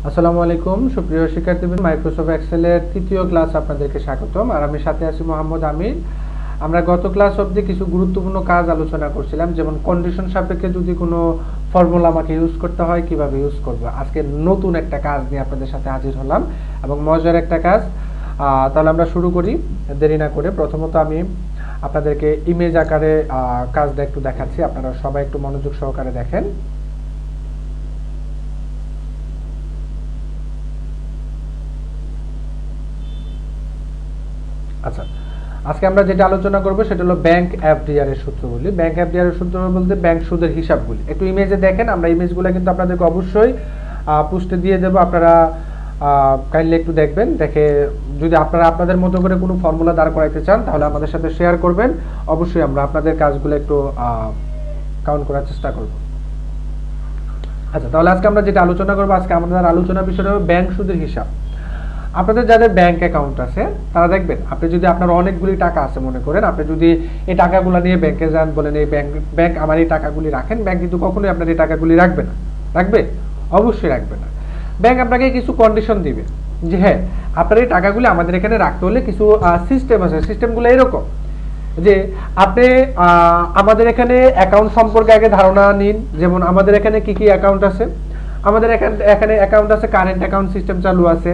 আসসালামু আলাইকুম সুপ্রিয় শিক্ষার্থীবৃন্দ, মাইক্রোসফট এক্সেলের তৃতীয় ক্লাস আপনাদেরকে স্বাগতম। আর আমি সাথে আছি মোহাম্মদ আমির। আমরা গত ক্লাস অবধি কিছু গুরুত্বপূর্ণ কাজ আলোচনা করছিলাম, যেমন কন্ডিশন সাপেক্ষে যদি কোনো ফর্মুলা আমাকে ইউজ করতে হয় কিভাবে ইউজ করব। আজকে নতুন একটা কাজ নিয়ে আপনাদের সাথে হাজির হলাম এবং মজার একটা কাজ। তাহলে আমরা শুরু করি দেরি না করে। প্রথমত আমি আপনাদেরকে ইমেজ আকারে কাজটা একটু দেখাচ্ছি, আপনারা সবাই একটু মনোযোগ সহকারে দেখেন। আচ্ছা, আজকে আমরা যেটা আলোচনা করব সেটা হলো ব্যাংক এফডিআর এর সূত্রগুলি। ব্যাংক এফডিআর এর সূত্র বলতে ব্যাংক সুদের হিসাবগুলি। একটু ইমেজে দেখেন, আমরা ইমেজগুলো কিন্তু আপনাদেরকে অবশ্যই পোস্টে দিয়ে দেব, আপনারা কাইন্ডলি একটু দেখবেন। দেখে যদি আপনারা আপনাদের মতো করে কোনো ফর্মুলা দাঁড় করাইতে চান তাহলে আমাদের সাথে শেয়ার করবেন, অবশ্যই আমরা আপনাদের কাজগুলো একটু কাউন্ট করার চেষ্টা করব। আচ্ছা, তাহলে আজকে আমরা যেটা আলোচনা করবো, আজকে আমাদের আলোচনা বিষয় হবে ব্যাংক সুদের হিসাব। আপনাদের যাদের ব্যাংক অ্যাকাউন্ট আছে তারা দেখবেন, আপনি যদি আপনার অনেকগুলি টাকা আছে মনে করেন, আপনি যদি এই টাকাগুলো নিয়ে ব্যাংকে যান, বলেন এই ব্যাংক আমার এই টাকাগুলি রাখেন, ব্যাংক কিন্তু কখনোই আপনার এই টাকাগুলি রাখবে না। রাখবে? অবশ্যই রাখবে না। ব্যাংক আপনাকে কিছু কন্ডিশন দিবে যে হ্যাঁ, আপনার এই টাকাগুলি আমাদের এখানে রাখতে হলে কিছু সিস্টেম আছে। সিস্টেমগুলো এরকম যে আপনি আমাদের এখানে অ্যাকাউন্ট সম্পর্কে আগে ধারণা নিন। যেমন আমাদের এখানে কি কি অ্যাকাউন্ট আছে। আমাদের এখানে অ্যাকাউন্ট আছে, কারেন্ট অ্যাকাউন্ট সিস্টেম চালু আছে,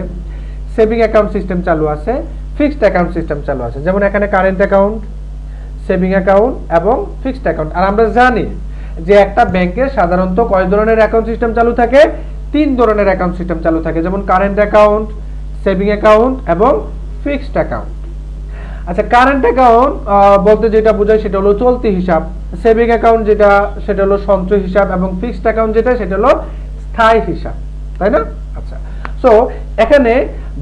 সেভিং অ্যাকাউন্ট সিস্টেম চালু আছে, ফিক্সড অ্যাকাউন্ট সিস্টেম চালু আছে। যেমন এখানে কারেন্ট অ্যাকাউন্ট, সেভিং অ্যাকাউন্ট এবং ফিক্সড অ্যাকাউন্ট। আর আমরা জানি যে একটা ব্যাংকে সাধারণত কয় ধরনের অ্যাকাউন্ট সিস্টেম চালু থাকে? 3 ধরনের অ্যাকাউন্ট সিস্টেম চালু থাকে, যেমন কারেন্ট অ্যাকাউন্ট, সেভিং অ্যাকাউন্ট এবং ফিক্সড অ্যাকাউন্ট। আচ্ছা, কারেন্ট অ্যাকাউন্ট বলতে যেটা বোঝায় সেটা হলো চলতি হিসাব, সেভিং অ্যাকাউন্ট যেটা সেটা হলো সঞ্চয় হিসাব, এবং ফিক্সড অ্যাকাউন্ট যেটা সেটা হলো স্থায়ী হিসাব, তাই না? আচ্ছা, সো এখানে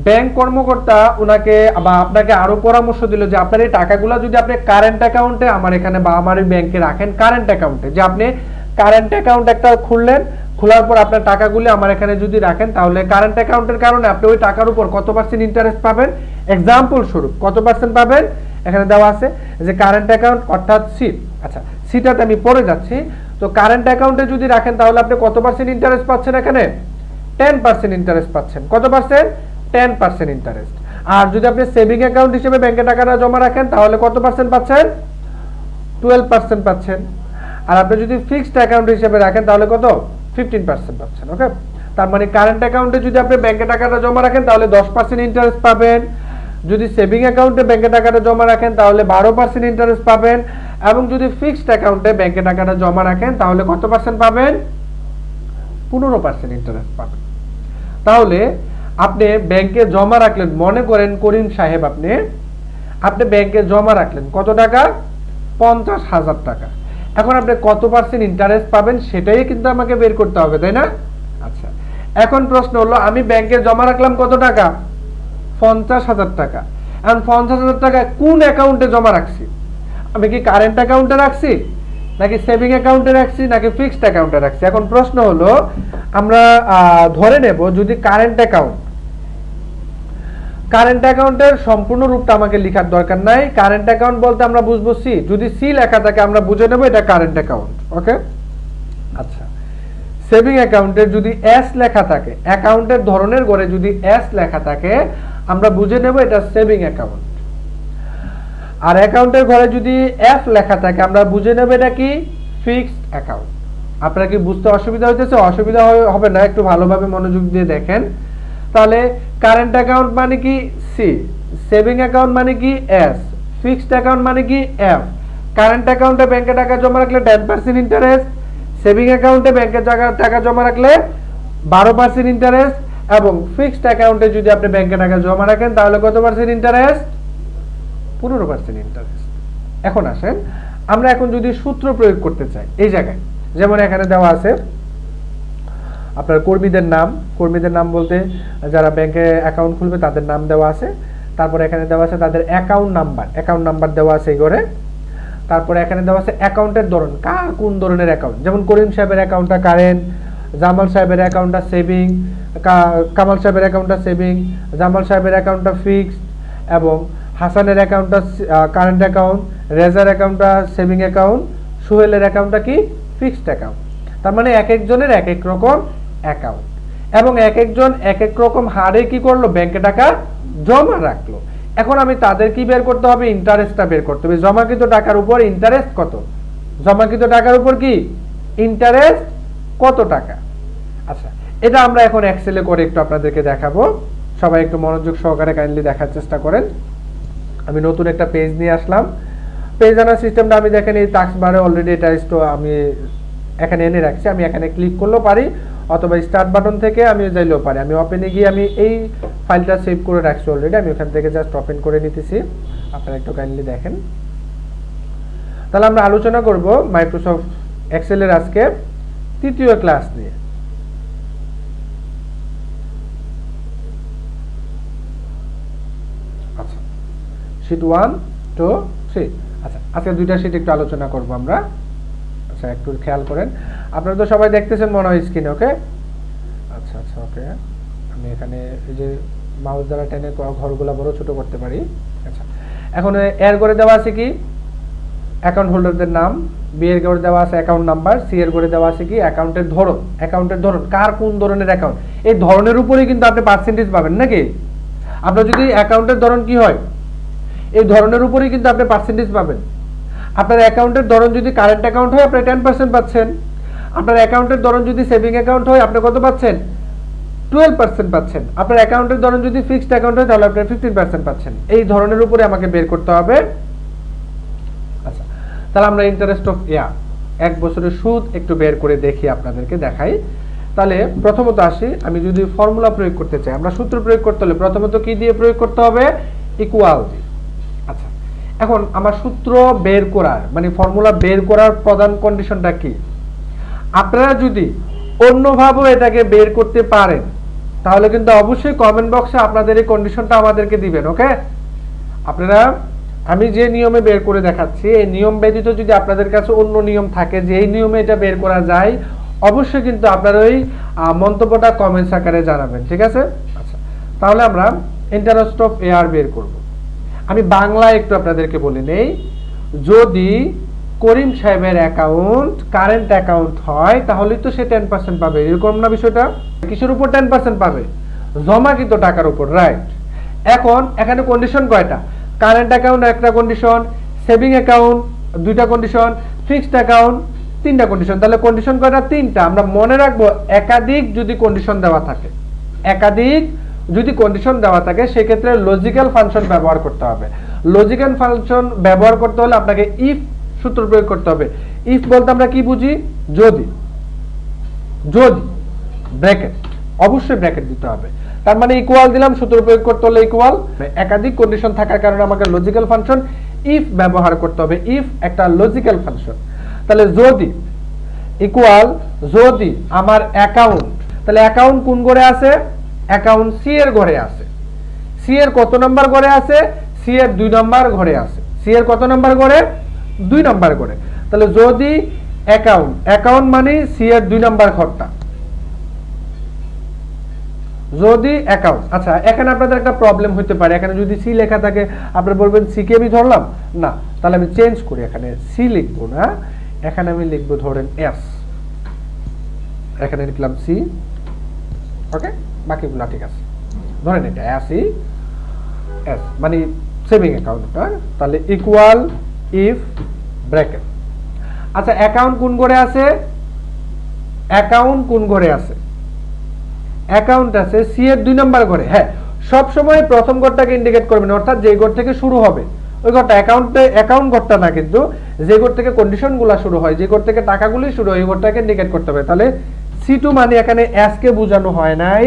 ব্যাংক কর্মকর্তা ওনাকে বা আপনাকে আরো পরামর্শ দিল যে আপনার এই টাকাগুলো যদি আপনি কারেন্ট অ্যাকাউন্টে আমার এখানে বা আমার এই ব্যাংকে রাখেন, কারেন্ট অ্যাকাউন্টে, যে আপনি কারেন্ট অ্যাকাউন্ট একটা খুললেন, খোলার পর আপনার টাকাগুলি আমার এখানে যদি রাখেন, তাহলে কারেন্ট অ্যাকাউন্টের কারণে আপনি ওই টাকার উপর কত পার্সেন্ট ইন্টারেস্ট পাবেন? এক্সাম্পল স্বরূপ কত পার্সেন্ট পাবেন এখানে দেওয়া আছে যে কারেন্ট অ্যাকাউন্ট অর্থাৎ সি। আচ্ছা, সিটাতে আমি পরে যাচ্ছি। তো কারেন্ট অ্যাকাউন্টে যদি রাখেন তাহলে আপনি কত পার্সেন্ট ইন্টারেস্ট পাচ্ছেন? এখানে 10% ইন্টারেস্ট পাচ্ছেন। কত পার্সেন্ট? 10% ইন্টারেস্ট। আর যদি আপনি সেভিং অ্যাকাউন্ট হিসেবে ব্যাংকে টাকাটা জমা রাখেন তাহলে কত পার্সেন্ট পাচ্ছেন? 12% পাচ্ছেন। আর আপনি যদি ফিক্সড অ্যাকাউন্ট হিসেবে রাখেন তাহলে কত? 15% পাচ্ছেন। ওকে, তার মানে কারেন্ট অ্যাকাউন্টে যদি আপনি ব্যাংকে টাকাটা জমা রাখেন তাহলে 10% ইন্টারেস্ট পাবেন, যদি সেভিং অ্যাকাউন্টে ব্যাংকে টাকাটা জমা রাখেন তাহলে 12% ইন্টারেস্ট পাবেন, এবং যদি ফিক্সড অ্যাকাউন্টে ব্যাংকে টাকাটা জমা রাখেন তাহলে কত পার্সেন্ট পাবেন? 15% ইন্টারেস্ট পাবেন। তাহলে আপনি ব্যাংকে জমা রাখলেন, মনে করেন করিম সাহেব আপনি ব্যাংকে জমা রাখলেন কত টাকা? 50,000 টাকা। এখন আপনি কত পার্সেন্ট ইন্টারেস্ট পাবেন সেটাই কিন্তু আমাকে বের করতে হবে, তাই না? আচ্ছা, এখন প্রশ্ন হলো আমি ব্যাংকে জমা রাখলাম কত টাকা? 50,000 টাকা। এখন 50,000 টাকা কোন অ্যাকাউন্টে জমা রাখছি? আমি কি কারেন্ট অ্যাকাউন্টে রাখছি, নাকি সেভিং অ্যাকাউন্টে রাখছি, নাকি ফিক্সড অ্যাকাউন্টে রাখছি? এখন প্রশ্ন হলো আমরা ধরে নেব যদি কারেন্ট অ্যাকাউন্টের সম্পূর্ণ রূপটা আমাকে লেখার দরকার নাই। কারেন্ট অ্যাকাউন্ট বলতে আমরা বুঝবো সি, যদি সি লেখা থাকে আমরা বুঝে নেব এটা কারেন্ট অ্যাকাউন্ট। ওকে, আচ্ছা, সেভিং অ্যাকাউন্টের যদি এস লেখা থাকে, অ্যাকাউন্টের ধরনের ঘরে যদি এস লেখা থাকে আমরা বুঝে নেব এটা সেভিং অ্যাকাউন্ট। আর অ্যাকাউন্টের ঘরে যদি এফ লেখা থাকে আমরা বুঝে নেব এটা কি? Fixed account. আপনারা কি বুঝতে অসুবিধা হইতেছে? অসুবিধা হবে না, একটু ভালোভাবে মনোযোগ দিয়ে দেখেন। তাহলে কারেন্ট অ্যাকাউন্ট মানে কি? সি, সেভিং অ্যাকাউন্ট মানে কি? এস, ফিক্সড অ্যাকাউন্ট মানে কি? এফ। কারেন্ট অ্যাকাউন্টে ব্যাংকে টাকা জমা রাখলে 10% ইন্টারেস্ট, সেভিং অ্যাকাউন্টে ব্যাংকে টাকা জমা রাখলে 12% ইন্টারেস্ট, এবং ফিক্সড অ্যাকাউন্টে যদি আপনি ব্যাংকে টাকা জমা রাখেন তাহলে কত পার্সেন্ট ইন্টারেস্ট? 15% ইন্টারেস্ট। এখন আসেন আমরা এখন যদি সূত্র প্রয়োগ করতে চাই এই জায়গায়, যেমন এখানে দেওয়া আছে আপনার কর্মীদের নাম বলতে যারা ব্যাংকে অ্যাকাউন্ট খুলবে তাদের নাম দেওয়া আছে। তারপরে এখানে দেওয়া আছে তাদের অ্যাকাউন্ট নাম্বার দেওয়া আছে এই ঘরে। তারপরে এখানে দেওয়া আছে অ্যাকাউন্টের ধরন, কার কোন ধরনের অ্যাকাউন্ট। যেমন করিম সাহেবের অ্যাকাউন্টটা কারেন্ট, জামাল সাহেবের অ্যাকাউন্টটা সেভিং, কামাল সাহেবের অ্যাকাউন্টটা সেভিং, জামাল সাহেবের অ্যাকাউন্টটা ফিক্সড, এবং হাসানের অ্যাকাউন্টটা কারেন্ট অ্যাকাউন্ট, রেজার অ্যাকাউন্টটা সেভিং অ্যাকাউন্ট, সোহেলের অ্যাকাউন্টটা কি? Fixed account. তার মানে এক একজনের এক এক রকম অ্যাকাউন্ট। এবং এক একজন এক এক রকম হারে কি করলো, ব্যাংকে টাকা জমা রাখলো। এখন আমি তাদের কি বের করতে হবে, ইন্টারেস্টটা বের করতে হবে। জমাকৃত টাকার উপর ইন্টারেস্ট কত, জমাকৃত টাকার উপর কি ইন্টারেস্ট কত টাকা। আচ্ছা, এটা আমরা এখন এক্সেলে করে একটু আপনাদেরকে দেখাবো। সবাই একটু মনোযোগ সহকারে কাইন্ডলি দেখার চেষ্টা করেন। আমি নতুন একটা পেজ নিয়ে আসলাম। পেজ আনার সিস্টেমটা আমি দেখেন এই টাস্ক বারে অলরেডি এটা আমি এখানে এনে রাখছি। আমি এখানে ক্লিক করলেও পারি, অথবা স্টার্ট বাটন থেকে আমি যাইলেও পারি। আমি ওপেনে গিয়ে আমি এই ফাইলটা সেভ করে রাখছি অলরেডি। আমি ওখান থেকে জাস্ট ওপেন করে নিতেছি, আপনারা একটু কাইন্ডলি দেখেন। তাহলে আমরা আলোচনা করব মাইক্রোসফট এক্সেলের আজকে তৃতীয় ক্লাস নিয়ে। আচ্ছা, শীট 1 2 3। আচ্ছা, আজকে দুইটা শীট একটু আলোচনা করব আমরা। আচ্ছা, একটু খেয়াল করেন, আপনারা তো সবাই দেখতেছেন মনে হয় স্ক্রিনে। ওকে, আচ্ছা আচ্ছা ওকে। আমি এখানে এই যে মাউস দ্বারা টেনে ঘরগুলো বড় ছোট করতে পারি। আচ্ছা, এখন এর করে দেওয়া আছে কি অ্যাকাউন্ট হোল্ডারদের নাম, বি এর করে দেওয়া আছে অ্যাকাউন্ট নাম্বার, সি এর করে দেওয়া আছে কি অ্যাকাউন্টের ধরন। অ্যাকাউন্টের ধরন কার কোন ধরনের অ্যাকাউন্ট, এই ধরনের উপরেই কিন্তু আপনি পার্সেন্টেজ পাবেন নাকি। আপনার যদি অ্যাকাউন্টের ধরন কি হয়, এই ধরনের উপরেই কিন্তু আপনি পার্সেন্টেজ পাবেন। আপনার অ্যাকাউন্টের ধরন যদি কারেন্ট অ্যাকাউন্ট হয় আপনি 10% পাচ্ছেন। আপনার অ্যাকাউন্টের ধরন যদি সেভিং অ্যাকাউন্ট হয় আপনি কত পাচ্ছেন, 12% পাচ্ছেন। আপনার অ্যাকাউন্টের ধরন যদি ফিক্সড অ্যাকাউন্ট হয় তাহলে আপনি 15% পাচ্ছেন। এই ধরনের উপরে আমাকে বের করতে হবে। আচ্ছা, তাহলে আমরা ইন্টারেস্ট অফ এক বছরের সুদ একটু বের করে দেখি, আপনাদেরকে দেখাই। তাহলে প্রথমত আসি, আমি যদি ফর্মুলা প্রয়োগ করতে চাই, আমরা সূত্র প্রয়োগ করতে হলে প্রথমত কি দিয়ে প্রয়োগ করতে হবে, ইকুয়াল দিয়ে। আচ্ছা, এখন আমার সূত্র বের করার মানে ফর্মুলা বের করার প্রধান কন্ডিশনটা কি, আপনারা যদি অন্যভাবে এটাকে বের করতে পারেন তাহলে কিন্তু অবশ্যই কমেন্ট বক্সে আপনাদের এই কন্ডিশনটা আমাদেরকে দিবেন। ওকে, আপনারা আমি যে নিয়মে বের করে দেখাচ্ছি এই নিয়ম ব্যতীত যদি আপনাদের কাছে অন্য নিয়ম থাকে যে এই নিয়মে এটা বের করা যায়, অবশ্যই কিন্তু আপনারা ওই মন্তব্যটা কমেন্টস আকারে জানাবেন, ঠিক আছে। আচ্ছা, তাহলে আমরা ইন্টারেস্ট অফ বের করব। আমি বাংলায় একটু আপনাদেরকে বলে নেই, যদি করিম সাহেবের অ্যাকাউন্ট কারেন্ট অ্যাকাউন্ট হয় তাহলে তো সে 10% পাবে, এরকম না বিষয়টা। কিসের উপর 10% পাবে, জমাকৃত টাকার উপর, রাইট। এখন এখানে কন্ডিশন কয়টা, কারেন্ট অ্যাকাউন্ট একটা কন্ডিশন, সেভিং অ্যাকাউন্ট দুইটা কন্ডিশন, ফিক্সড অ্যাকাউন্ট তিনটা কন্ডিশন। তাহলে কন্ডিশন কয়টা, তিনটা। আমরা মনে রাখবো একাধিক যদি কন্ডিশন দেওয়া থাকে, একাধিক যদি কন্ডিশন দেওয়া থাকে সেক্ষেত্রে লজিক্যাল ফাংশন ব্যবহার করতে হবে। লজিক্যাল ফাংশন ব্যবহার করতে হলে আপনাকে ইফ সূত্র প্রয়োগ করতে হবে। ইফ বলতে আমরা কি বুঝি, যদি, যদি ব্র্যাকেট, অবশ্যই ব্র্যাকেট দিতে হবে। তার মানে ইকুয়াল দিলাম, সূত্র প্রয়োগ করতে হলে ইকুয়াল। একাধিক কন্ডিশন থাকার কারণে আমাকে লজিক্যাল ফাংশন ইফ ব্যবহার করতে হবে। ইফ একটা লজিক্যাল ফাংশন। তাহলে যদি ইকুয়াল, যদি আমার অ্যাকাউন্ট, তাহলে অ্যাকাউন্ট কোন ঘরে আছে, অ্যাকাউন্ট সি এর ঘরে আছে। সি এর কত নাম্বার ঘরে আছে, সি এর 2 নাম্বার ঘরে আছে। সি এর কত নাম্বার ঘরে, 2 নাম্বার ঘরে। তাহলে যদি অ্যাকাউন্ট, অ্যাকাউন্ট মানে সি এর 2 নাম্বার ঘরটা, যদি অ্যাকাউন্ট। আচ্ছা, এখানে আপনাদের একটা প্রবলেম হতে পারে, এখানে যদি সি লেখা থাকে আপনারা বলবেন সি কে আমি ধরলাম না, তাহলে আমি চেঞ্জ করি, এখানে সি লিখবো না, এখানে আমি লিখবো ধরেন এস, এখানে লিখলাম সি। ওকে, বাকিগুলো ঠিক আছে, ধরেন এটা এস মানে সেভিং অ্যাকাউন্টটা। তাহলে ইকুয়াল ইফ ব্র্যাকেট। আচ্ছা, অ্যাকাউন্ট কোন ঘরে আছে, অ্যাকাউন্ট কোন ঘরে আছে, অ্যাকাউন্ট আছে সি এর 2 নাম্বার ঘরে। হ্যাঁ, সব সময় প্রথম ঘরটাকে ইন্ডিকেট করবেন, অর্থাৎ যে ঘর থেকে শুরু হবে ওই ঘরটা, অ্যাকাউন্ট ঘরটা না, কিন্তু যে ঘর থেকে কন্ডিশনগুলো শুরু হয়, যে ঘর থেকে টাকাগুলি শুরু হয় ওই ঘরটাকে ইন্ডিকেট করতে হবে। তাহলে সি2 মানে এখানে এস কে বোঝানো হয় নাই,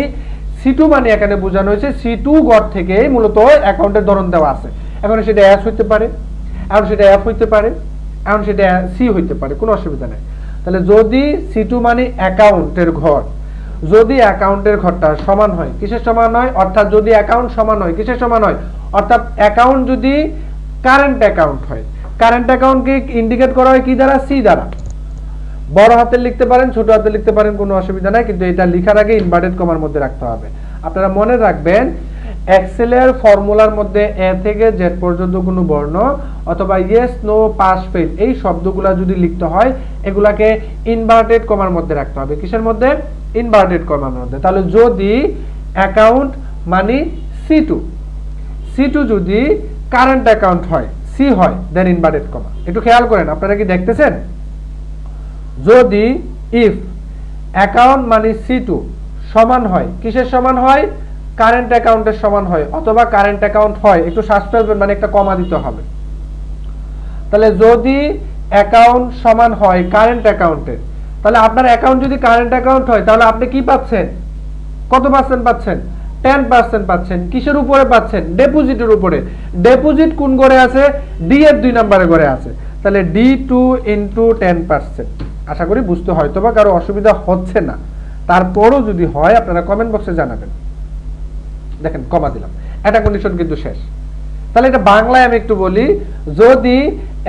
সি2 মানে এখানে বোঝানো হয়েছে সি2 ঘর থেকে মূলত অ্যাকাউন্টের ধরন দেওয়া আছে। এখন সেটা এস হইতে পারে, এখন সেটা এফ হইতে পারে, এখন সেটা সি হইতে পারে, কোনো অসুবিধা নেই। তাহলে যদি সি2 মানে অ্যাকাউন্টের ঘর, যদি অ্যাকাউন্টের ঘরটা সমান হয় কিসের সমান হয়, অর্থাৎ যদি অ্যাকাউন্ট সমান হয় কিসের সমান হয়, অর্থাৎ অ্যাকাউন্ট যদি কারেন্ট অ্যাকাউন্ট হয়, কারেন্ট অ্যাকাউন্টকে ইন্ডিকেট করা হয় কি দ্বারা, সি দ্বারা। বড় হাতে লিখতে পারেন, ছোট হাতে লিখতে পারেন, কোনো অসুবিধা নাই, কিন্তু এটা লেখার আগে ইনভার্টেড কমার মধ্যে রাখতে হবে। আপনারা মনে রাখবেন এক্সেলের ফর্মুলার মধ্যে এ থেকে জেড পর্যন্ত কোনো বর্ণ অথবা ইয়েস নো পাস ফেল এই শব্দগুলা যদি লিখতে হয় এগুলাকে ইনভার্টেড কমার মধ্যে রাখতে হবে। কিসের মধ্যে, ইনভার্টেড কমার মধ্যে। তাহলে যদি অ্যাকাউন্ট মানে C2 যদি কারেন্ট অ্যাকাউন্ট হয়, সি হয়, দেন ইনভার্টেড কমা। একটু খেয়াল করেন, আপনারা কি দেখতেছেন? যদি ইফ অ্যাকাউন্ট মানে C2 সমান হয়, কিসের সমান হয়? কারেন্ট অ্যাকাউন্টের সমান হয়, অথবা কারেন্ট অ্যাকাউন্ট হয়, একটু শ্বাস ফেলবেন, মানে একটা কমা দিতে হবে। তাহলে যদি অ্যাকাউন্ট সমান হয় কারেন্ট অ্যাকাউন্টের, তাহলে আপনার অ্যাকাউন্ট যদি কারেন্ট অ্যাকাউন্ট হয়, তাহলে আপনি কি পাচ্ছেন? কত পার্সেন্ট পাচ্ছেন? 10% পাচ্ছেন। কিসের উপরে পাচ্ছেন? ডেপোজিটের উপরে। ডেপোজিট কোন ঘরে আছে? ডি এর 2 নম্বরে ঘরে আছে। তাহলে D2 ইনটু 10%। আশা করি বুঝতে হয়তো বা কারো অসুবিধা হচ্ছে না। তারপরও যদি হয় আপনারা কমেন্ট বক্সে জানাবেন। দেখেন কমা দিলাম, এটা কন্ডিশন কিন্তু শেষ। তাহলে এটা বাংলায় আমি একটু বলি, যদি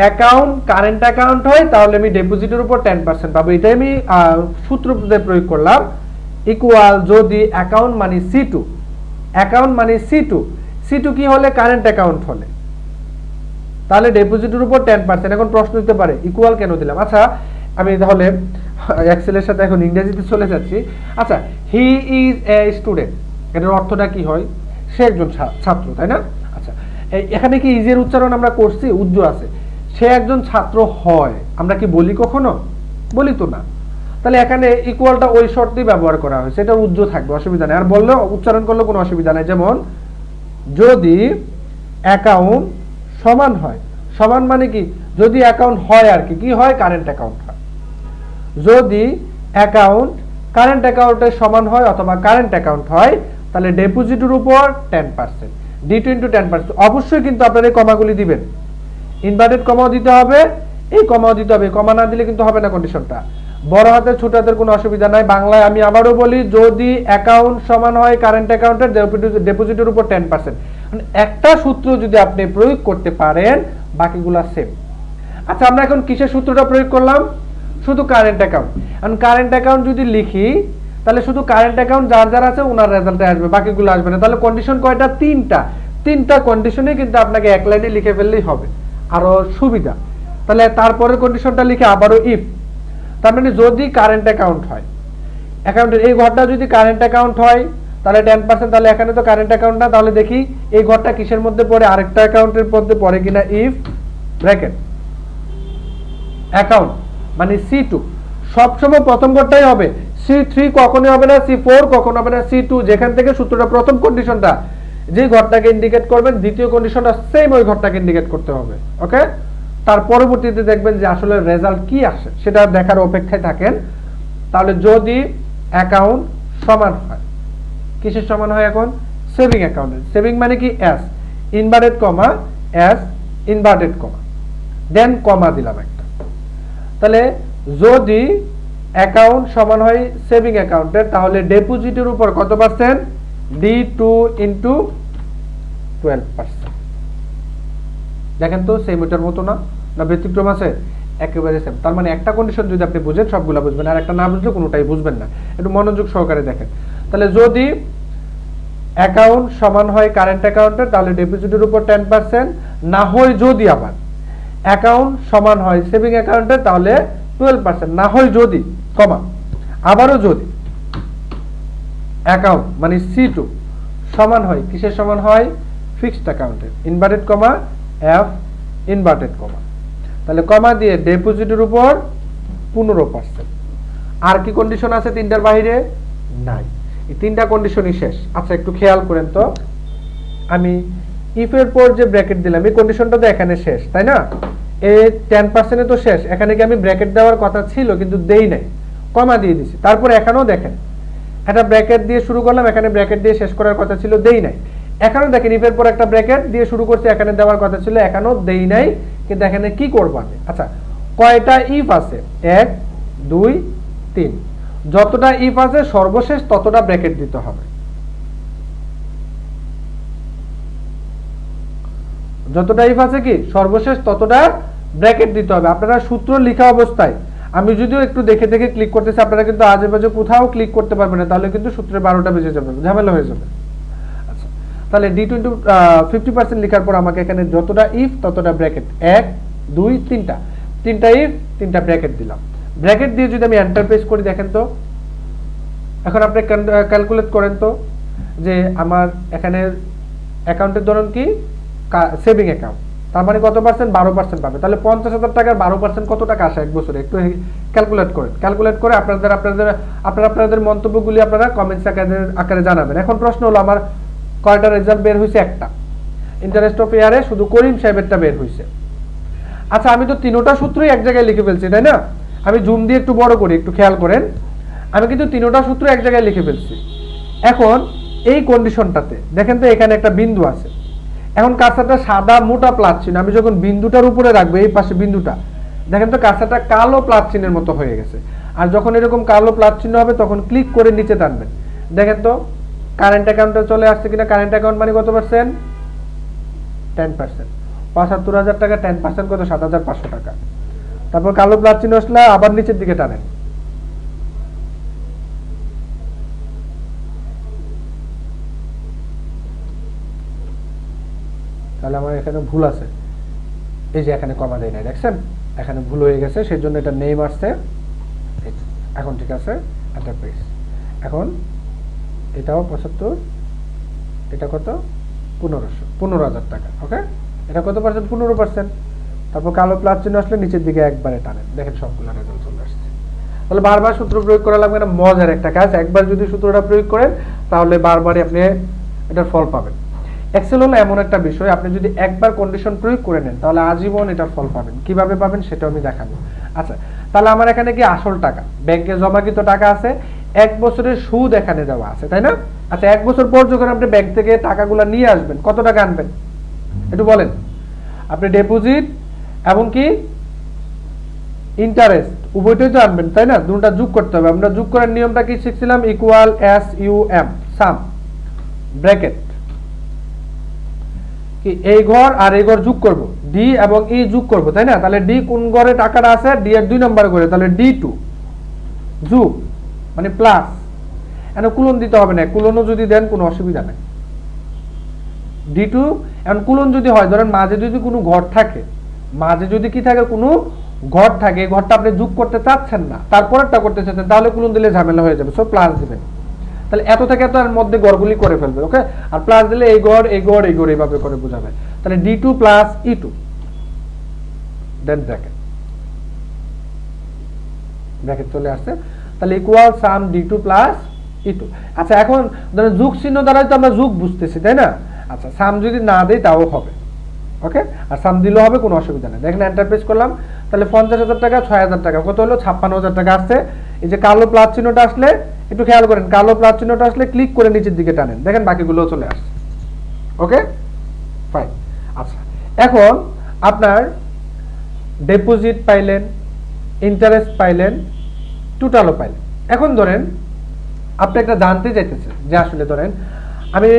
অ্যাকাউন্ট কারেন্ট অ্যাকাউন্ট হয় তাহলে আমি ডেপোজিটের উপর 10% পাবো। এটাই আমি সূত্র প্রয়োগ করলাম। ইকুয়াল যদি অ্যাকাউন্ট মানে C2, অ্যাকাউন্ট মানে C2 কি হলে? কারেন্ট অ্যাকাউন্ট হলে, তাহলে ডেপোজিটের উপর 10%। এখন প্রশ্ন দিতে পারে ইকুয়াল কেন দিলাম? আচ্ছা, আমি তাহলে এক্সেলের সাথে এখন ইংরেজিতে চলে যাচ্ছি। আচ্ছা, হি ইজ এ স্টুডেন্ট, এটার অর্থটা কি হয়? সে একজন ছাত্র, তাই না? আচ্ছা, এখানে কি ইজের উচ্চারণ আমরা করছি? উজ্জ আছে। সে একজন ছাত্র হয়, আমরা কি বলি কখনো? বলি তো না। তাহলে এখানে ইকুয়ালটা ওই শর্তেই ব্যবহার করা হয়েছে, এটা উজ্জ থাকবে, অসুবিধা নেই। আর বললে উচ্চারণ করলে কোনো অসুবিধা নেই। যেমন যদি অ্যাকাউন্ট সমান হয়, সমান মানে কি? যদি অ্যাকাউন্ট হয় আর কি, কি হয়? কারেন্ট অ্যাকাউন্ট হয়। যদি অ্যাকাউন্ট কারেন্ট অ্যাকাউন্টের সমান হয় অথবা কারেন্ট অ্যাকাউন্ট হয়, তাহলে ডেপোজিটের উপর 10%, D2 ইন্টু 10%। অবশ্যই কিন্তু আপনারা এই কমাগুলি দিবেন, ইনভার্টেড কমাও দিতে হবে, এই কমাও দিতে হবে। কমা না দিলে কিন্তু হবে না কন্ডিশনটা। বড় হাতের ছোট হাতের কোনো অসুবিধা নাই। বাংলায় আমি আবারও বলি, যদি অ্যাকাউন্ট সমান হয় কারেন্ট অ্যাকাউন্টের, ডেপোজিটের উপর 10%। মানে একটা সূত্র যদি আপনি প্রয়োগ করতে পারেন, বাকিগুলা সেম। আচ্ছা, আমরা এখন কিসের সূত্রটা প্রয়োগ করলাম? শুধু কারেন্ট অ্যাকাউন্ট। কারণ কারেন্ট অ্যাকাউন্ট যদি লিখি, তাহলে শুধু কারেন্ট অ্যাকাউন্ট যার যার আছে ওনার রেজাল্টে আসবে, বাকিগুলো আসবে না। তাহলে কন্ডিশন কয়টা? তিনটা কন্ডিশনে কিন্তু আপনাকে এক লাইনে লিখে ফেললেই হবে, আরো সুবিধা। তাহলে তারপরের কন্ডিশনটা লিখে আবারও ইফ, তার মানে যদি কারেন্ট অ্যাকাউন্ট হয়, অ্যাকাউন্টের এই ঘরটা যদি কারেন্ট অ্যাকাউন্ট হয় তাহলে 10%, তাহলে এখানে তো কারেন্ট অ্যাকাউন্ট না, তাহলে দেখি এই ঘরটা কিসের মধ্যে পড়ে? আরেকটা অ্যাকাউন্টের মধ্যে পড়ে কিনা। ইফ ব্র্যাকেট অ্যাকাউন্ট মানে C2, সবসময় প্রথম ঘরটাই হবে। C3 কখনোই হবে না, C4 কখনো হবে না, C2 যেখান থেকে সূত্রটা প্রথম কন্ডিশনটা যে ঘরটাকে ইন্ডিকেট করবেন, দ্বিতীয় কন্ডিশনটা সেম ওই ঘরটাকে ইন্ডিকেট করতে হবে। ওকে, তার পরবর্তীতে দেখবেন যে আসলে রেজাল্ট কি আসে সেটা দেখার অপেক্ষায় থাকেন। তাহলে যদি অ্যাকাউন্ট সমান হয়, কিসের সমান হয়? এখন সেভিং অ্যাকাউন্টের। সেভিং মানে কি? S inverted comma, S inverted comma, then comma দিলাম একটা। তাহলে যদি অ্যাকাউন্ট সমান হয় সেভিং অ্যাকাউন্টের, তাহলে ডেপোজিটের উপর কত পার্সেন্ট? D2 into 12%। দেখেন তো সেম ওটার মতো না, না ব্যতিক্রম আছে? একেবারে সেম। তার মানে একটা কন্ডিশন যদি আপনি বুঝেন সবগুলা বুঝবেন, আর একটা না বুঝলে কোনোটাই বুঝবেন না। একটু মনোযোগ সহকারে দেখেন। তাহলে যদি অ্যাকাউন্ট সমান হয় কারেন্ট অ্যাকাউন্টের, তাহলে ডেপোজিটের উপর 10%। না হয় যদি আবার অ্যাকাউন্ট সমান হয় সেভিং অ্যাকাউন্টের, তাহলে 12%। না হয় যদি কমা, আবারও যদি অ্যাকাউন্ট মানে C2 সমান হয়, কিসের সমান হয়? ফিক্সড অ্যাকাউন্টের, inverted comma, F inverted comma. তাহলে কমা দিয়ে ডেপোজিটের উপর 15%। আর কি কন্ডিশন আছে তিনটার বাইরে? নাই, এই তিনটা কন্ডিশনই শেষ। আচ্ছা, একটু খেয়াল করেন তো, আমি ইফ এর পর যে ব্র্যাকেট দিলাম এই কন্ডিশনটা তো এখানে শেষ, তাই না? এই 10% তো শেষ। এখানে কি আমি ব্র্যাকেট দেওয়ার কথা ছিল কিন্তু দেই নাই, কমা দিয়ে দিছি। তারপর এখানেও দেখেন একটা ব্র্যাকেট দিয়ে শুরু করলাম, এখানে ব্র্যাকেট দিয়ে শেষ করার কথা ছিল, দেই নাই। এখানেও দেখেন ইফের পর একটা ব্র্যাকেট দিয়ে শুরু করছে, এখানে দেওয়ার কথা ছিল, এখানেও দেই নাই। কিন্তু এখানে কি করব আমি? আচ্ছা, কয়টা ইফ আছে? 1 2 3। যতটা ইফ আছে সর্বশেষ ততটা ব্র্যাকেট দিতে হবে। যতটা ইফ আছে কি সর্বশেষ ততটা ব্র্যাকেট দিতে হবে। আপনারা সূত্র লেখা অবস্থায়, আমি যদিও একটু দেখে দেখে ক্লিক করতেছি, আপনারা কিন্তু আজে বাজে কোথাও ক্লিক করতে পারবেন না, তাহলে কিন্তু সূত্রের 12টা বেজে যাবে, ঝামেলা হয়ে যাবে। আচ্ছা, তাহলে D2 50% লেখার পর আমাকে এখানে যতটা ইফ ততটা ব্র্যাকেট, 1 2 3টা ইফ 3টা ব্র্যাকেট দিলাম। ব্র্যাকেট দিয়ে যদি আমি এন্টার প্রেস করি, দেখেন তো এখন আপনি ক্যালকুলেট করেন তো যে আমার এখানে অ্যাকাউন্টের ধরন কি সেভিং অ্যাকাউন্ট, তার মানে কত পার্সেন্ট, 12% পাবে। তাহলে 50,000 টাকার 12% কত টাকা আসে এক বছরে, একটু ক্যালকুলেট করেন। ক্যালকুলেট করে আপনাদের মন্তব্যগুলি আপনারা কমেন্টস আকারে জানাবেন। এখন প্রশ্ন হলো, আমার কয়টা রেজাল্ট বের হয়েছে? একটা। ইন্টারেস্ট অফ ইয়ারে শুধু করিম সাহেবেরটা বের হয়েছে। আচ্ছা, আমি তো তিনোটা সূত্রই এক জায়গায় লিখে ফেলছি, তাই না? আমি জুম দিয়ে একটু বড় করি, একটু খেয়াল করেন। আমি কিন্তু তিনোটা সূত্র এক জায়গায় লিখে ফেলছি। এখন এই কন্ডিশনটাতে দেখেন তো, এখানে একটা বিন্দু আছে। এখন কার্সারটা সাদা মোটা প্লাস চিহ্ন, আমি যখন বিন্দুটার উপরে রাখবো, এই পাশে বিন্দুটা, দেখেন তো কার্সারটা কালো প্লাস চিহ্নের মতো হয়ে গেছে। আর যখন এরকম কালো প্লাস চিহ্ন হবে তখন ক্লিক করে নিচে টানবেন। দেখেন তো কারেন্ট অ্যাকাউন্টে চলে আসছে কিনা। কারেন্ট অ্যাকাউন্ট মানে কত পার্সেন্ট? 10%। ৭৫,০০০ টাকা 10% কত? ৭,৫০০ টাকা। তারপর কালো প্লাস চিহ্ন আসলে আবার নিচের দিকে টানেন। তাহলে আমার এখানে ভুল আছে, এই যে এখানে কমা দেয় নাই, দেখছেন এখানে ভুল হয়ে গেছে, সেই জন্য এটা নেম আসছে। এখন ঠিক আছে, এন্টারপ্রাইজ। এখন এটাও 75, এটা কত? 15,000 টাকা। ওকে, এটা কত পার্সেন্ট? 15%। তারপর কালো প্লাস চিহ্ন আসলে নিচের দিকে একবারে টানেন, দেখেন সবগুলো রেজাল্ট চলে আসছে। তাহলে বারবার সূত্র প্রয়োগ করা লাগবে না, মজার একটা কাজ। একবার যদি সূত্রটা প্রয়োগ করেন তাহলে বারবারই আপনি এটার ফল পাবেন। এক্সেল হলো এমন একটা বিষয়, আপনি যদি একবার কন্ডিশন প্রয়োগ করে নেন তাহলে আজীবন এটার ফল পাবেন। কিভাবে পাবেন সেটা আমি দেখাবো। আচ্ছা, তাহলে আমার এখানে কি আসল টাকা, ব্যাংকে জমাকৃত টাকা আছে, 1 বছরের সুদ এখানে দেওয়া আছে, তাই না? আচ্ছা, 1 বছর পর যখন আপনি ব্যাংক থেকে টাকাগুলো নিয়ে আসবেন, কত টাকা আনবেন একটু বলেন? আপনি ডিপোজিট এবং কি ইন্টারেস্ট উভয়টাই তো আনবেন, তাই না? দুটোটা যোগ করতে হবে। আমরা যোগ করার নিয়মটা কি শিখছিলাম? ইকুয়াল SUM, সাম ব্র্যাকেট কি এই ঘর আর এই ঘর যোগ করব, ডি এবং ই যোগ করব, তাই না? তাহলে ডি কোন ঘরে টাকাটা আছে? ডি এর 2 নম্বর ঘরে, তাহলে D2 যোগ মানে প্লাস। এখানে কুলন দিতে হবে না, কুলনও যদি দেন কোনো অসুবিধা নেই। D2 এখন কুলন যদি হয়, ধরেন মাঝে যদি কোনো ঘর থাকে, মাঝে যদি কি থাকে, কোনো ঘর থাকে, ঘরটা আপনি যোগ করতে চাচ্ছেন না, তারপরেরটা করতে চাচ্ছেন, তাহলে কুলন দিলে ঝামেলা হয়ে যাবে, সো প্লাস দিবেন। তাহলে এত থেকে এত এর মধ্যে গড়গুলি করে ফেলবে। ওকে, আর প্লাস দিলে এই গড় এই গড় এই গড় এইভাবে করে বোঝাবে। তাহলে D2 প্লাস E2 দেন ব্র্যাকেট, ব্র্যাকেট চলে আসছে। তাহলে ইকুয়াল সাম D2 প্লাস E2। আচ্ছা, এখন ধরেন যোগ চিহ্ন দ্বারাই তো আমরা যোগ বুঝতেছি, তাই না? আচ্ছা, সাম যদি না দেই তাও হবে। ওকে, আর সাম দিলেও হবে, কোনো অসুবিধা নেই। দেখেন এন্টার প্রেস করলাম, তাহলে 50,000 টাকা 6,000 টাকা কত হলো? 56,000 টাকা আসছে। এই যে কালো প্লাস চিহ্নটা আসলে একটু খেয়াল করেন, কালো প্লাস চিহ্নটা আসলে ক্লিক করে নিচের দিকে টানেন, দেখেন বাকিগুলো চলে আসছে। ওকে, ফাইন। আচ্ছা, এখন আপনার ডিপোজিট পাইলেন, ইন্টারেস্ট পাইলেন, টোটালও পাইলেন। এখন ধরেন আপনি একটা জানতে চাইতেছেন যে আসলে ধরেন আমি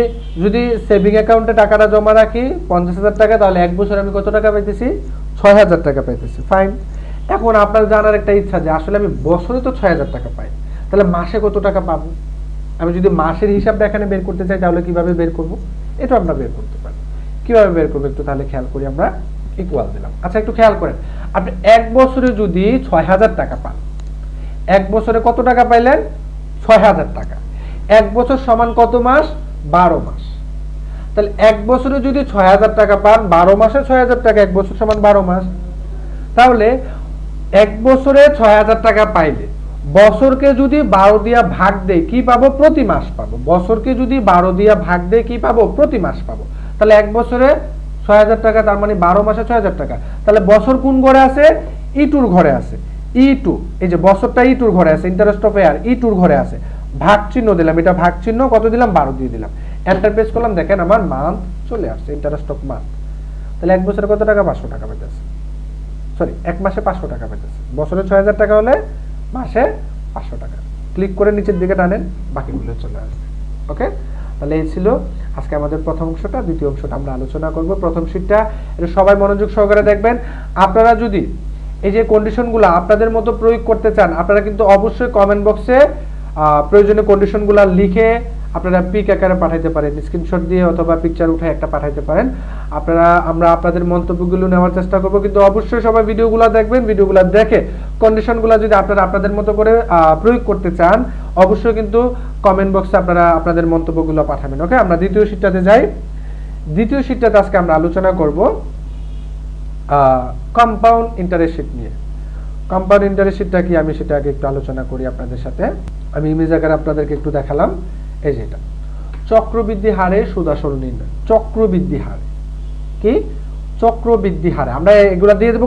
যদি সেভিং অ্যাকাউন্টে টাকাটা জমা রাখি 50,000 টাকা, তাহলে 1 বছর আমি কত টাকা পাইতেছি? 6,000 টাকা পাইতেছি। ফাইন। এখন আপনার জানার একটা ইচ্ছা যে আসলে আমি বছরে তো 6,000 টাকা পাই, তাহলে মাসে কত টাকা পাবো? আমি যদি মাসের হিসাবটা এখানে বের করতে চাই তাহলে কিভাবে বের করব? এটা আমরা বের করতে পারি। কিভাবে বের করবো একটু তাহলে খেয়াল করি। আমরা ইকুয়াল দিলাম। আচ্ছা, একটু খেয়াল করেন, আপনি 1 বছরে যদি 6,000 টাকা পান, 1 বছরে কত টাকা পাইলেন? 6,000 টাকা। 1 বছর সমান কত মাস? 12 মাস। তাহলে 1 বছরে যদি 6,000 টাকা পান, 12 মাসে 6,000 টাকা, 1 বছর সমান 12 মাস। তাহলে 1 বছরে 6,000 টাকা পাইলে বছরকে যদি 12 দিয়া ভাগ দেই কি পাবো? প্রতি মাস পাবো। বছরকে যদি 12 দিয়া ভাগ দেই কি পাবো? প্রতি মাস পাবো। তাহলে 1 বছরে 6,000 টাকা, তার মানে 12 মাসে 6,000 টাকা। তাহলে বছর কোন ঘরে আছে? E2 ঘরে আছে। E2, এই যে বছরটা E2 ঘরে আছে, ইন্টারেস্ট অফ ইয়ার E2 ঘরে আছে। ভাগ চিহ্ন দিলাম, এটা ভাগ চিহ্ন কত দিলাম? 12 দিয়ে দিলাম। এন্টার প্রেস করলাম, দেখেন আমার মান্থ চলে আসছে, ইন্টারেস্ট অফ মান্থ। তাহলে 1 বছরে কত টাকা? 500 টাকা পেতেছে। সরি, 1 মাসে 500 টাকা পেতেছে। বছরে 6,000 টাকা হলে মাসে 500 টাকা। ক্লিক করে নিচের দিকে টানেন, বাকিগুলো চলে আসবে। ওকে, তাহলে এই ছিল আজকে আমাদের প্রথম অংশটা। দ্বিতীয় অংশটা আমরা আলোচনা করব। প্রথম শীটটা এটা সবাই মনোযোগ সহকারে দেখবেন। আপনারা যদি এই যে কন্ডিশনগুলো আপনাদের মতো প্রয়োগ করতে চান, আপনারা কিন্তু অবশ্যই কমেন্ট বক্সে প্রয়োজনীয় কন্ডিশনগুলো লিখে আপনারা পিক আকারে পাঠাইতে পারেন, স্ক্রিনশট দিয়ে অথবা পিকচার উঠে একটা পাঠাইতে পারেন। আমরা আপনাদের মন্তব্যগুলো নেওয়ার চেষ্টা করব, কিন্তু অবশ্যই সবাই ভিডিওগুলো দেখবেন। ভিডিওগুলো দেখে কন্ডিশনগুলো যদি আপনারা আপনাদের মতো করে প্রয়োগ করতে চান, অবশ্যই কিন্তু কমেন্ট বক্সে আপনারা আপনাদের মন্তব্যগুলো পাঠাবেন। ওকে, আমরা দ্বিতীয় শীটটাতে যাই। দ্বিতীয় শীটটাতে আজকে আমরা আলোচনা করব কম্পাউন্ড ইন্টারেস্ট শীট নিয়ে। কম্পাউন্ড ইন্টারেস্ট শীটটা কি, আমি সেটা আগে একটু আলোচনা করি আপনাদের সাথে। আমি ইমেজ আকারে আপনাদেরকে একটু দেখালাম। এই যে এটা চক্রবৃদ্ধি হারে সুদ আসল নির্ণয়। চক্রবৃদ্ধি হারে কি, চক্রবৃদ্ধি হারে আমরা এগুলা দিয়ে দেবো।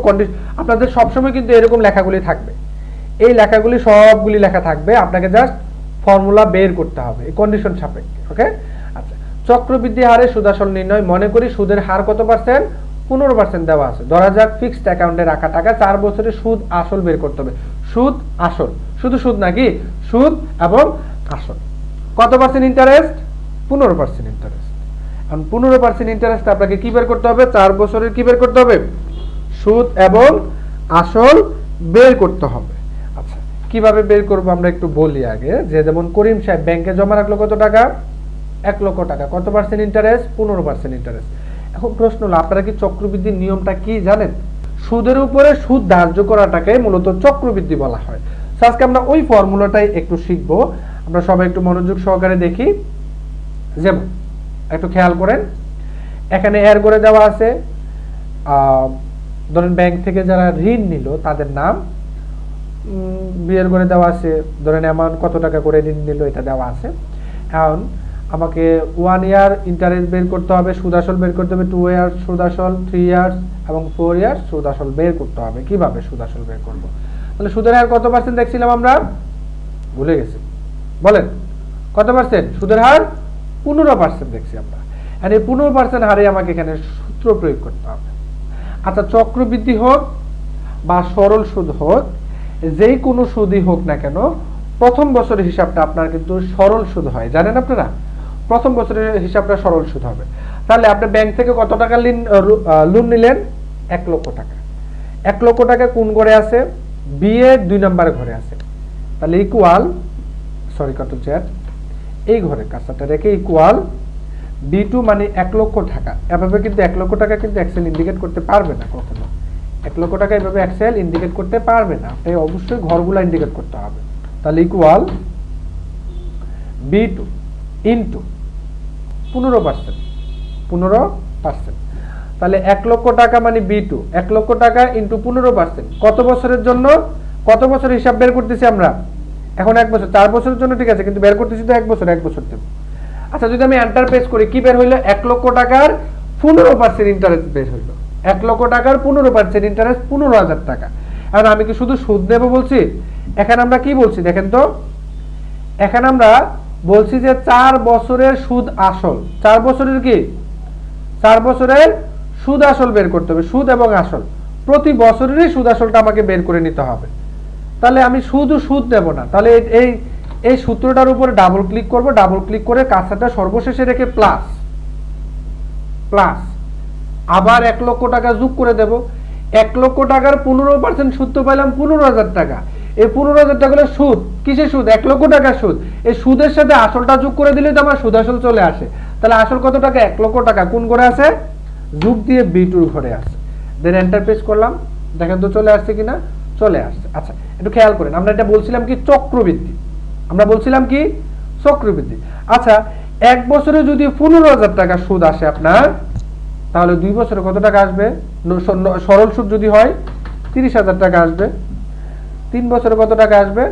আপনাদের সবসময় কিন্তু এরকম লেখাগুলি থাকবে, এই লেখাগুলি সবগুলি লেখা থাকবে, আপনাকে জাস্ট ফর্মুলা বের করতে হবে এই কন্ডিশন সাপেক্ষে। ওকে, আচ্ছা, চক্রবৃদ্ধি হারে সুদ আসল নির্ণয়। মনে করি সুদের হার কত পার্সেন্ট, 15% দেওয়া আছে। ধরা যাক ফিক্সড অ্যাকাউন্টে রাখা টাকা 4 বছরে সুদ আসল বের করতে হবে। সুদ আসল, শুধু সুদ নাকি, সুদ এবং আসল। কত পার্সেন্ট ইন্টারেস্ট, 15% ইন্টারেস্ট। এখন 15% ইন্টারেস্ট আপনাকে কি বের করতে হবে, 4 বছরের কি বের করতে হবে, সুদ এবং আসল বের করতে হবে। আচ্ছা, কিভাবে বের করব আমরা একটু বলি আগে। যে যেমন করিম সাহেব ব্যাংকে জমা রাখলো কত টাকা, 1 লক্ষ টাকা। কত পার্সেন্ট ইন্টারেস্ট, 15% ইন্টারেস্ট। এখন প্রশ্ন হলো, আপনারা কি চক্রবৃদ্ধির নিয়মটা কি জানেন? সুদের উপরে সুদ ধার্য করাটাকে মূলত চক্রবৃদ্ধি বলা হয়। আজকে আমরা ওই ফর্মুলাটাই একটু শিখবো। আমরা সবাই একটু মনোযোগ সহকারে দেখি। যেমন একটু খেয়াল করেন, এখানে এর করে দেওয়া আছে, ধরেন ব্যাংক থেকে যারা ঋণ নিল তাদের নাম, বিয়ের করে দেওয়া আছে, ধরেন অ্যামাউন্ট কত টাকা করে ঋণ নিল এটা দেওয়া আছে। এখন আমাকে 1 ইয়ার ইন্টারেস্ট বের করতে হবে, সুদ আসল বের করতে হবে, 2 ইয়ার্স সুদ আসল, 3 ইয়ার্স এবং 4 ইয়ার্স সুদ আসল বের করতে হবে। কিভাবে সুদ আসল বের করব? তাহলে সুদের হার কত পার্সেন্ট দেখছিলাম আমরা, ভুলে গেছি, বলেন কত পার্সেন্ট? সুদের হার 15% দেখছি আমরা। আর এই 15% হারে আমাকে এখানে সূত্র প্রয়োগ করতে হবে। আচ্ছা, চক্রবৃদ্ধি হোক বা সরল সুদ হোক, যেই কোনো সুদই হোক না কেন, প্রথম বছরের হিসাবটা আপনার কিন্তু সরল সুদ হয়, জানেন আপনারা? প্রথম বছরের হিসাবটা সরল সুদ হবে। তাহলে আপনি ব্যাংক থেকে কত টাকা লোন নিলেন, 1 লক্ষ টাকা। 1 লক্ষ টাকা কোন ঘরে আছে, বিয়ে 2 নম্বর ঘরে আছে। তাহলে ইকুয়াল, সরি কত জ্যাট, এই ঘরে কাজটা রেখে ইকুয়াল B2 মানে 1 লক্ষ টাকা। এভাবে কিন্তু 1 লক্ষ টাকা কিন্তু এক্সেল ইন্ডিকেট করতে পারবে না কখনো। 1 লক্ষ টাকা এভাবে এক্সেল ইন্ডিকেট করতে পারবে না, তাই অবশ্যই ঘরগুলো ইন্ডিকেট করতে হবে। তাহলে ইকুয়াল B2 ইনটু 15%, 15%। তাহলে 1 লক্ষ টাকা মানে B2, 1 লক্ষ টাকা ইনটু 15%। কত বছরের জন্য, কত বছর হিসাব বের করতেছি আমরা এখন? 1 বছর। 4 বছরের জন্য ঠিক আছে, কিন্তু বের করতেছি তো 1 বছর, 1 বছর দেব। আচ্ছা, যদি আমি এন্টার প্রেস করি, কি বের হইলো, 1 লক্ষ টাকার 15% ইন্টারেস্ট বের হইলো। 1 লক্ষ টাকার 15% ইন্টারেস্ট 15,000 টাকা। এখন আমি কি শুধু সুদ দেব বলছি? এখানে আমরা কি বলছি দেখেন তো, এখানে আমরা বলছি যে 4 বছরের সুদ আসল। 4 বছরের কি, 4 বছরের সুদ আসল বের করতে হবে, সুদ এবং আসল। প্রতি বছরেরই সুদ আসলটা আমাকে বের করে নিতে হবে। তাহলে আমি শুধু সুদ দেব না, তাহলে এই সূত্রটার উপরে ডাবল ক্লিক করব, ডাবল ক্লিক করে কাজটা সর্বশেষে রেখে প্লাস প্লাস আবার 1 লক্ষ টাকা যোগ করে দেব। 1 লক্ষ টাকার 15% সুদ তো পাইলাম 15,000 টাকা। এই 15,000 টাকা হলো সুদ। কিসের সুদ? 1 লক্ষ টাকার সুদ। এই সুদের সাথে আসলটা যোগ করে দিলে তো আমার সুদ আসল চলে আসে। তাহলে আসল কত টাকা? 1 লক্ষ টাকা। কোন ঘরে আছে? যোগ দিয়ে B2 ঘরে আছে। দেন এন্টার প্রেস করলাম, দেখেন তো চলে আসছে কিনা, চলে আসছে। আচ্ছা, একটু খেয়াল করেন, আমরা এটা বলছিলাম কি, চক্রবৃদ্ধি। আমরা বলছিলাম কি, চক্রবৃদ্ধি। আচ্ছা, 1 বছরে যদি 15,000 টাকা সুদ আসে আপনার, তাহলে 2 বছরে কত টাকা আসবে? সরল সুদ যদি হয় 30,000 টাকা আসবে। 3 বছরে কত টাকা আসবে?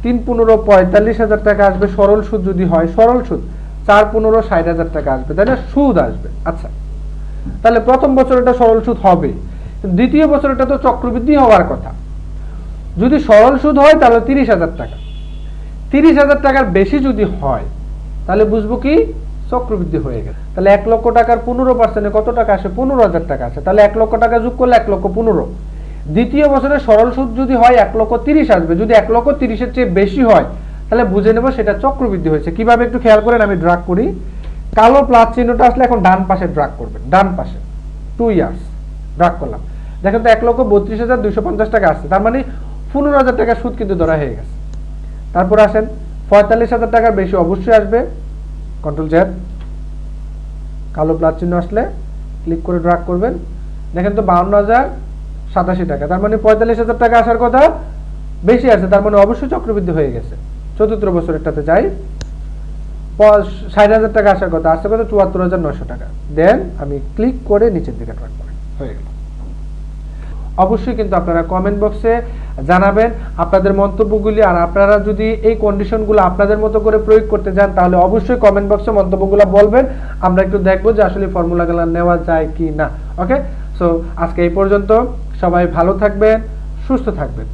3 15 45,000 টাকা আসবে সরল সুদ যদি হয়। সরল সুদ 4 15 60,000 টাকা আসবে, তাই না? সুদ আসবে। আচ্ছা, তাহলে প্রথম বছর এটা সরল সুদ হবে, দ্বিতীয় বছর এটা তো চক্রবৃদ্ধি হওয়ার কথা। যদি সরল সুদ হয় তাহলে 30,000 টাকা। 30,000 টাকার বেশি যদি হয় তাহলে বুঝবো কি, চক্রবৃদ্ধি হয়ে গেছে। তাহলে 1 লক্ষ টাকার 15% কত টাকা আসে? 15,000 টাকা আসে। তাহলে 1 লক্ষ টাকা যোগ করলে 1 লক্ষ 15। দ্বিতীয় বছরে সরল সুদ যদি হয় 1 লক্ষ 30 আসবে। যদি 1 লক্ষ 30-এর চেয়ে বেশি হয় তাহলে বুঝে নেব সেটা চক্রবৃদ্ধি হয়েছে। কিভাবে একটু খেয়াল করেন, আমি ড্রাগ করি। কালো প্লাস চিহ্নটা আসলে এখন ডান পাশে ড্রাগ করবেন, ডান পাশে 2 ইয়ার্স ড্রাগ করলাম। দেখেন তো 1 লক্ষ 32,250 টাকা আসছে, তার মানে 15,000 টাকা সুদ কিন্তু ধরা হয়ে গেছে। তারপর আসেন 45,000 টাকার বেশি অবশ্যই আসবে, কন্ট্রোল জেড, কালো প্লাস চিহ্ন আসলে ক্লিক করে ড্রাগ করবেন। দেখেন তো 52,087 টাকা, তার মানে 45,000 টাকা আসার কথা, বেশি আছে, তার মানে অবশ্যই চক্রবৃদ্ধি হয়ে গেছে। চতুর্থ বছরেরটাতে যাই, 60,000 টাকা আসার কথা, আসছে কত 74,900 টাকা। দেন আমি ক্লিক করে নিচের দিকে ড্রাগ করি, হয়ে গেল। অবশ্যই কিন্তু আপনারা কমেন্ট বক্সে জানাবেন আপনাদের মন্তব্যগুলি, আর আপনারা যদি এই কন্ডিশনগুলো আপনাদের মতো করে প্রয়োগ করতে চান তাহলে অবশ্যই কমেন্ট বক্সে মন্তব্যগুলো বলবেন, আমরা একটু দেখবো যে আসলে ফর্মুলাগুলো নেওয়া যায় কি না। ওকে, সো আজকে এই পর্যন্ত, সবাই ভালো থাকবেন, সুস্থ থাকবেন।